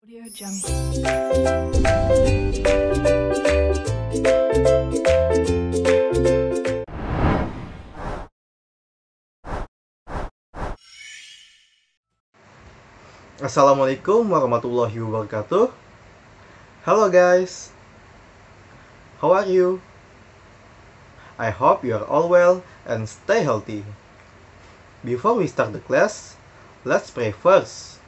Audio Jungle. Assalamualaikum warahmatullahi wabarakatuh. Hello guys, how are you? I hope you are all well and stay healthy. Before we start the class, let's pray first.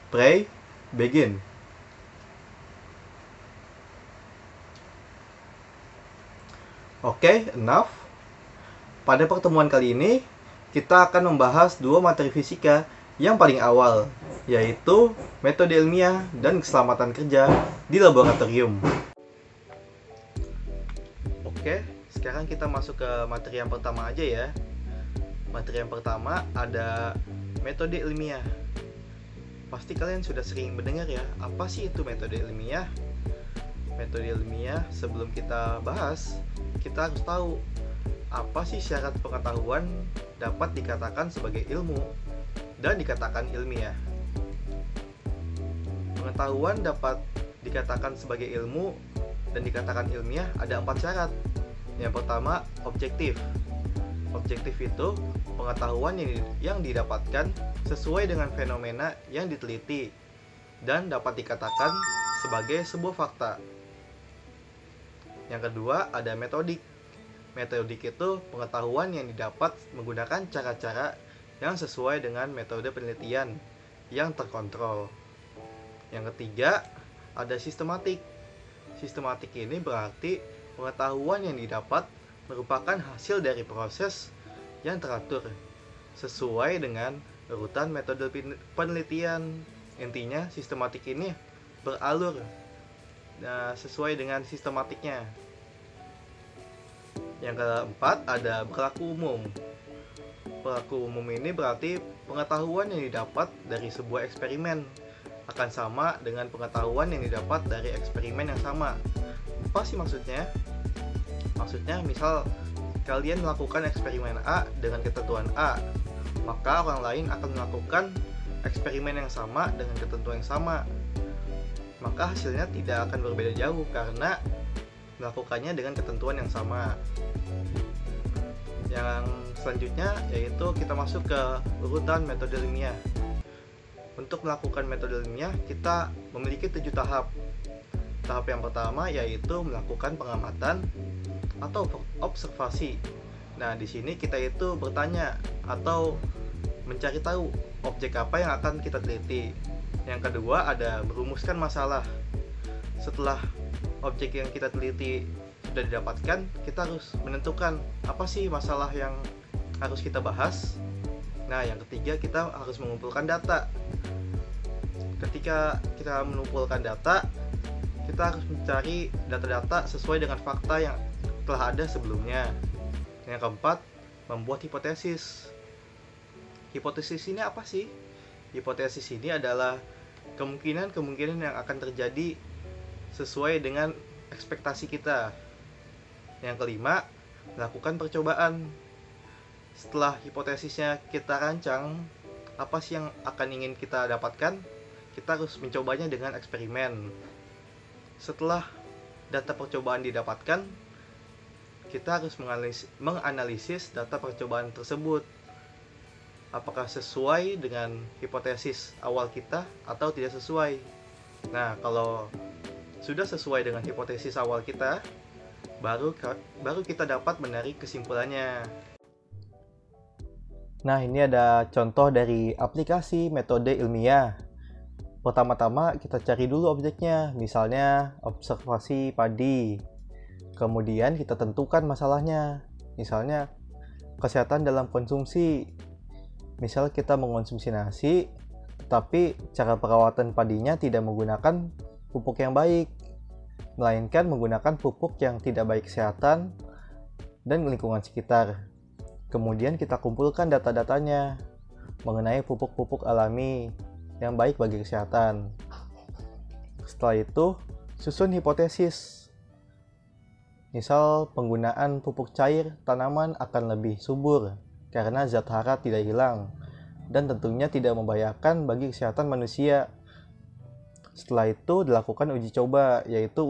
Pray, begin. Oke, enough. Pada pertemuan kali ini, kita akan membahas dua materi fisika yang paling awal, yaitu metode ilmiah dan keselamatan kerja di laboratorium. Oke, sekarang kita masuk ke materi yang pertama aja ya. Materi yang pertama ada metode ilmiah. Pasti kalian sudah sering mendengar ya, apa sih itu metode ilmiah? Metode ilmiah, sebelum kita bahas, kita harus tahu apa sih syarat pengetahuan dapat dikatakan sebagai ilmu dan dikatakan ilmiah. Pengetahuan dapat dikatakan sebagai ilmu dan dikatakan ilmiah ada 4 syarat. Yang pertama, objektif. Objektif itu pengetahuan yang didapatkan sesuai dengan fenomena yang diteliti dan dapat dikatakan sebagai sebuah fakta. Yang kedua, ada metodik. Metodik itu pengetahuan yang didapat menggunakan cara-cara yang sesuai dengan metode penelitian yang terkontrol. Yang ketiga, ada sistematik. Sistematik ini berarti pengetahuan yang didapat merupakan hasil dari proses yang teratur sesuai dengan urutan metode penelitian. Intinya sistematik ini beralur sesuai dengan sistematiknya. Yang keempat, ada berlaku umum. Berlaku umum ini berarti pengetahuan yang didapat dari sebuah eksperimen akan sama dengan pengetahuan yang didapat dari eksperimen yang sama. Apa sih maksudnya? Maksudnya misal kalian melakukan eksperimen A dengan ketentuan A, maka orang lain akan melakukan eksperimen yang sama dengan ketentuan yang sama. Maka hasilnya tidak akan berbeda jauh karena melakukannya dengan ketentuan yang sama. Yang selanjutnya yaitu kita masuk ke urutan metode ilmiah. Untuk melakukan metode ilmiah kita memiliki 7 tahap. Tahap yang pertama yaitu melakukan pengamatan atau observasi. Nah, di sini kita itu bertanya atau mencari tahu objek apa yang akan kita teliti. Yang kedua ada merumuskan masalah. Setelah objek yang kita teliti sudah didapatkan, kita harus menentukan apa sih masalah yang harus kita bahas. Nah, yang ketiga kita harus mengumpulkan data. Ketika kita mengumpulkan data, kita harus mencari data-data sesuai dengan fakta yang telah ada sebelumnya. Yang keempat, membuat hipotesis. Hipotesis ini apa sih? Hipotesis ini adalah kemungkinan-kemungkinan yang akan terjadi sesuai dengan ekspektasi kita. Yang kelima, melakukan percobaan. Setelah hipotesisnya kita rancang, apa sih yang akan ingin kita dapatkan? Kita harus mencobanya dengan eksperimen. Setelah data percobaan didapatkan, kita harus menganalisis data percobaan tersebut. Apakah sesuai dengan hipotesis awal kita atau tidak sesuai? Nah, kalau sudah sesuai dengan hipotesis awal kita, baru kita dapat menarik kesimpulannya. Nah, ini ada contoh dari aplikasi metode ilmiah. Pertama-tama kita cari dulu objeknya, misalnya observasi padi. Kemudian kita tentukan masalahnya, misalnya kesehatan dalam konsumsi. Misal kita mengonsumsi nasi, tapi cara perawatan padinya tidak menggunakan pupuk yang baik, melainkan menggunakan pupuk yang tidak baik kesehatan dan lingkungan sekitar. Kemudian kita kumpulkan data-datanya mengenai pupuk-pupuk alami yang baik bagi kesehatan. Setelah itu, susun hipotesis. Misal penggunaan pupuk cair tanaman akan lebih subur karena zat hara tidak hilang dan tentunya tidak membahayakan bagi kesehatan manusia. Setelah itu dilakukan uji coba, yaitu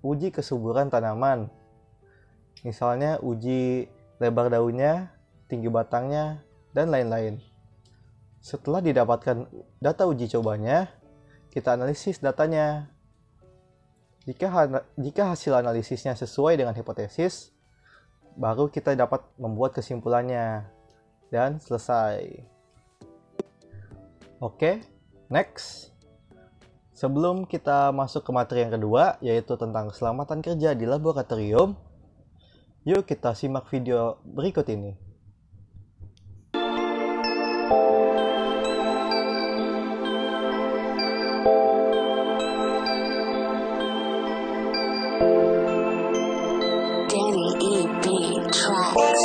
uji kesuburan tanaman. Misalnya uji lebar daunnya, tinggi batangnya, dan lain-lain. Setelah didapatkan data uji cobanya, kita analisis datanya. Jika hasil analisisnya sesuai dengan hipotesis, baru kita dapat membuat kesimpulannya. Dan selesai. Oke, next. Sebelum kita masuk ke materi yang kedua, yaitu tentang keselamatan kerja di laboratorium, yuk kita simak video berikut ini. Danny E.B. Tracks.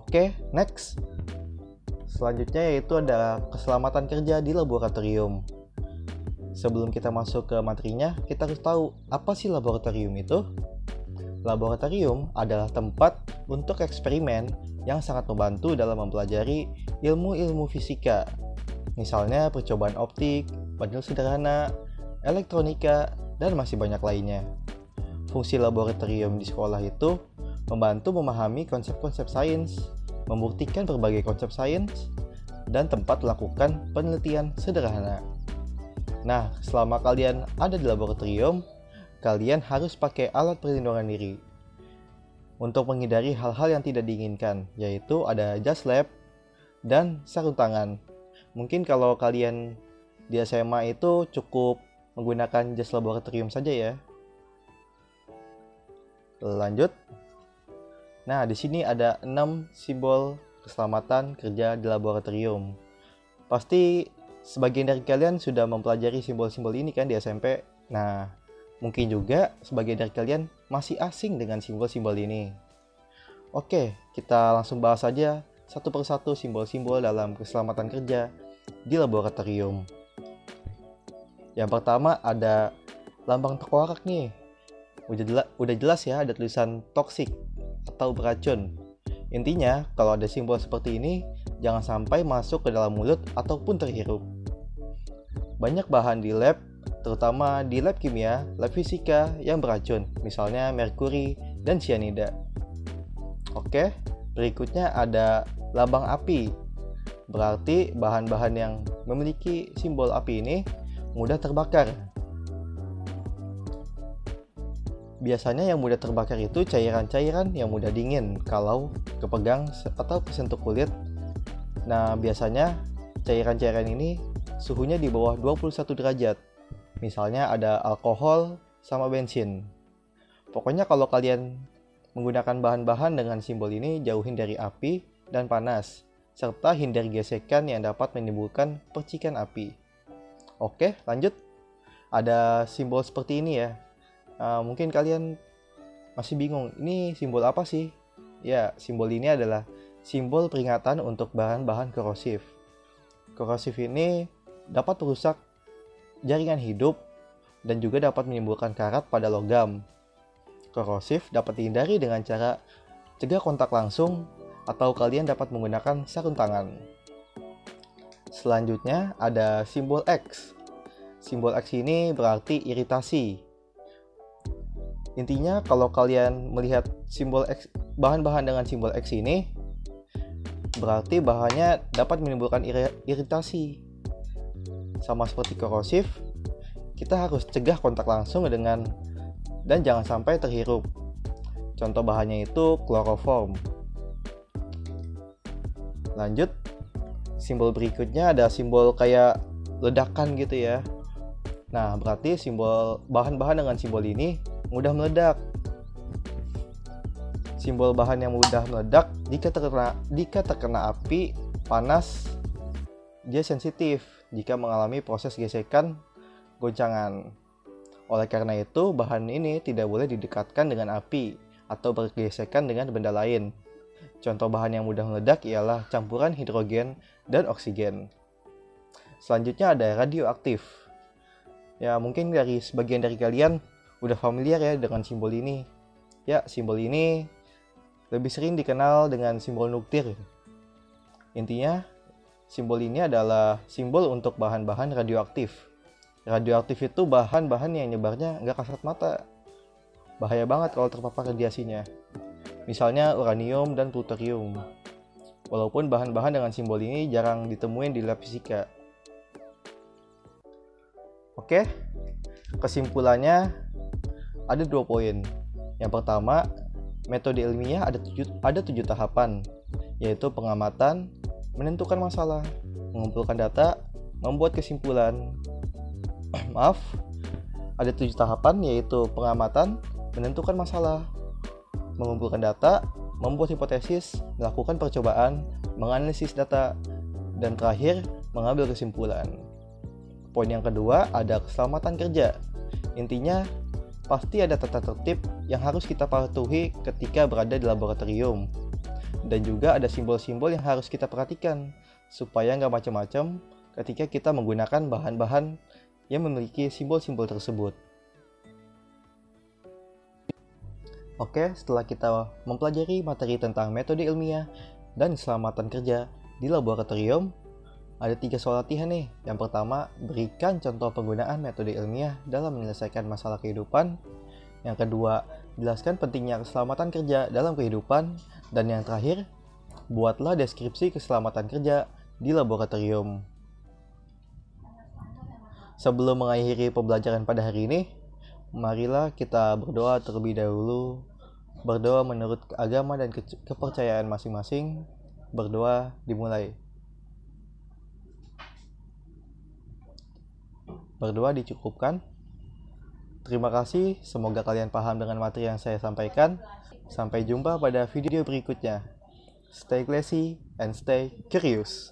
Oke, next. Selanjutnya yaitu ada keselamatan kerja di laboratorium. Sebelum kita masuk ke materinya, kita harus tahu apa sih laboratorium itu? Laboratorium adalah tempat untuk eksperimen yang sangat membantu dalam mempelajari ilmu-ilmu fisika. Misalnya percobaan optik, panel sederhana, elektronika, dan masih banyak lainnya. Fungsi laboratorium di sekolah itu membantu memahami konsep-konsep sains, membuktikan berbagai konsep sains, dan tempat melakukan penelitian sederhana. Nah, selama kalian ada di laboratorium, kalian harus pakai alat perlindungan diri untuk menghindari hal-hal yang tidak diinginkan, yaitu ada jas lab dan sarung tangan. Mungkin kalau kalian di SMA itu cukup menggunakan jas laboratorium saja ya. Lanjut. Nah, di sini ada 6 simbol keselamatan kerja di laboratorium. Pasti sebagian dari kalian sudah mempelajari simbol-simbol ini kan di SMP. Nah, mungkin juga sebagian dari kalian masih asing dengan simbol-simbol ini. Oke, kita langsung bahas saja satu persatu simbol-simbol dalam keselamatan kerja di laboratorium. Yang pertama ada lambang tengkorak nih. Udah jelas ya, ada tulisan toksik atau beracun. Intinya, kalau ada simbol seperti ini, jangan sampai masuk ke dalam mulut ataupun terhirup. Banyak bahan di lab, terutama di lab kimia, lab fisika yang beracun, misalnya merkuri dan cyanida. Oke, berikutnya ada lambang api. Berarti bahan-bahan yang memiliki simbol api ini mudah terbakar. Biasanya yang mudah terbakar itu cairan-cairan yang mudah dingin kalau kepegang atau kesentuh kulit. Nah, biasanya cairan-cairan ini suhunya di bawah 21 derajat. Misalnya ada alkohol sama bensin. Pokoknya kalau kalian menggunakan bahan-bahan dengan simbol ini, jauhin dari api dan panas, serta hindari gesekan yang dapat menimbulkan percikan api. Oke, lanjut. Ada simbol seperti ini ya. Mungkin kalian masih bingung, ini simbol apa sih? Ya, simbol ini adalah simbol peringatan untuk bahan-bahan korosif. Korosif ini dapat merusak jaringan hidup dan juga dapat menimbulkan karat pada logam. Korosif dapat dihindari dengan cara cegah kontak langsung atau kalian dapat menggunakan sarung tangan. Selanjutnya ada simbol X. Simbol X ini berarti iritasi. Intinya kalau kalian melihat simbol X, bahan-bahan dengan simbol X ini, berarti bahannya dapat menimbulkan iritasi. Sama seperti korosif, kita harus cegah kontak langsung dan jangan sampai terhirup. Contoh bahannya itu kloroform. Lanjut, Simbol berikutnya ada simbol kayak ledakan gitu ya. Nah, berarti simbol bahan-bahan dengan simbol ini mudah meledak. Simbol bahan yang mudah meledak jika terkena api panas, dia sensitif jika mengalami proses gesekan goncangan. Oleh karena itu, bahan ini tidak boleh didekatkan dengan api atau bergesekan dengan benda lain. Contoh bahan yang mudah meledak ialah campuran hidrogen dan oksigen. Selanjutnya ada radioaktif. Ya, mungkin sebagian dari kalian udah familiar ya dengan simbol ini. Ya, simbol ini lebih sering dikenal dengan simbol nuklir. Intinya, simbol ini adalah simbol untuk bahan-bahan radioaktif. Radioaktif itu bahan-bahan yang nyebarnya nggak kasat mata. Bahaya banget kalau terpapar radiasinya. Misalnya uranium dan plutonium. Walaupun bahan-bahan dengan simbol ini jarang ditemuin di lab fisika. Oke, kesimpulannya ada 2 poin. Yang pertama, metode ilmiah ada 7 tahapan, yaitu pengamatan, menentukan masalah, mengumpulkan data, membuat kesimpulan. Maaf, ada 7 tahapan, yaitu pengamatan, menentukan masalah, mengumpulkan data, membuat hipotesis, melakukan percobaan, menganalisis data, dan terakhir, mengambil kesimpulan. Poin yang kedua ada keselamatan kerja. Intinya, pasti ada tata tertib yang harus kita patuhi ketika berada di laboratorium. Dan juga ada simbol-simbol yang harus kita perhatikan, supaya nggak macam-macam ketika kita menggunakan bahan-bahan yang memiliki simbol-simbol tersebut. Oke, setelah kita mempelajari materi tentang metode ilmiah dan keselamatan kerja di laboratorium, ada 3 soal latihan nih. Yang pertama, berikan contoh penggunaan metode ilmiah dalam menyelesaikan masalah kehidupan. Yang kedua, jelaskan pentingnya keselamatan kerja dalam kehidupan. Dan yang terakhir, buatlah deskripsi keselamatan kerja di laboratorium. Sebelum mengakhiri pembelajaran pada hari ini, marilah kita berdoa terlebih dahulu. Berdoa menurut agama dan kepercayaan masing-masing. Berdoa dimulai. Berdoa dicukupkan. Terima kasih, semoga kalian paham dengan materi yang saya sampaikan. Sampai jumpa pada video berikutnya. Stay classy and stay curious.